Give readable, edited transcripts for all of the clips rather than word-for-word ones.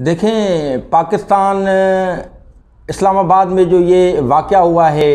देखें, पाकिस्तान इस्लामाबाद में जो ये वाक़या हुआ है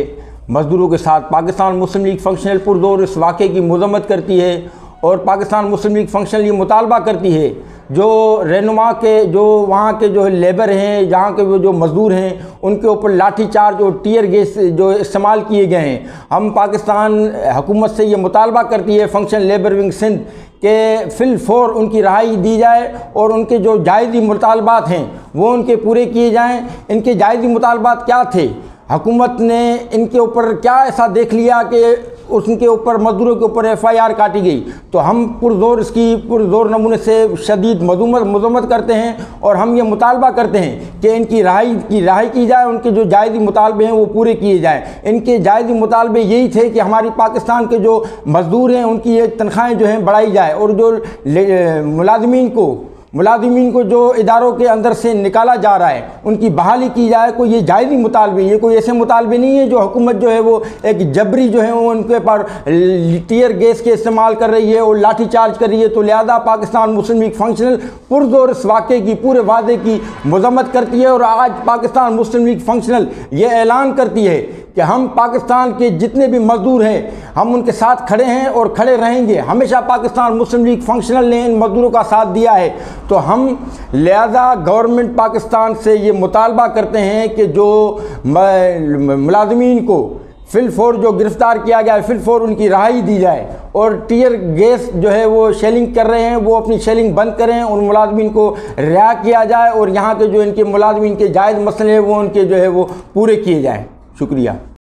मज़दूरों के साथ, पाकिस्तान मुस्लिम लीग फंक्शनल पुरज़ोर इस वाक़े की मज़म्मत करती है और पाकिस्तान मुस्लिम लीग फंक्शनल ये मुतालबा करती है जो रहनुमा के, जो वहाँ के जो लेबर हैं, जहाँ के वो जो मज़दूर हैं, उनके ऊपर लाठी चार्ज और टीयर गैस जो इस्तेमाल किए गए हैं। हम पाकिस्तान हुकूमत से ये मुतालबा करती है फंक्शनल लेबर विंग सिंध के फिल फौर उनकी रहाई दी जाए और उनके जो जायज़ी मुतालबात हैं वो उनके पूरे किए जाएँ। इनके जायज़ी मुतालबात क्या थे? हुकूमत ने इनके ऊपर क्या ऐसा देख लिया कि उनके ऊपर, मज़दूरों के ऊपर FIR काटी गई? तो हम पुरज़ोर नमूने से शदीद मज़म्मत करते हैं और हम ये मुतालबा करते हैं कि इनकी रहाई की जाए, उनके जो जायज़ी मुतालबे हैं वो पूरे किए जाएँ। इनके जायज़ी मुतालबे यही थे कि हमारी पाकिस्तान के जो मज़दूर हैं उनकी ये तनख्वाहें जो हैं बढ़ाई जाए और जो मुलाजिमीन को जो इदारों के अंदर से निकाला जा रहा है उनकी बहाली की जाए। कोई ये जायज़ी मुतालबे, ये कोई ऐसे मुतालबे नहीं है जो हुकूमत जो है वो एक जबरी जो है वो उनके पर टीयर गैस के इस्तेमाल कर रही है और लाठी चार्ज कर रही है। तो लिहाजा पाकिस्तान मुस्लिम लीग फंक्शनल पुरज़ोर इस वाक़े की, पूरे वादे की मज़म्मत करती है और आज पाकिस्तान मुस्लिम लीग फंक्शनल ये ऐलान करती है कि हम पाकिस्तान के जितने भी मज़दूर हैं हम उनके साथ खड़े हैं और खड़े रहेंगे। हमेशा पाकिस्तान मुस्लिम लीग फंक्शनल ने इन मज़दूरों का साथ दिया है। तो हम लिहाजा गवर्नमेंट पाकिस्तान से ये मुतालबा करते हैं कि जो मुलाजिमीन को फिल फौर जो गिरफ़्तार किया गया है, फिल फौर उनकी रहाई दी जाए और टीयर गैस जो है वो शेलिंग कर रहे हैं वो अपनी शेलिंग बंद करें और मुलाजिमीन को रिहा किया जाए और यहाँ के जो इनके मुलाजिमीन के जायज़ मसले हैं वो उनके जो है वो पूरे किए जाएँ। शुक्रिया।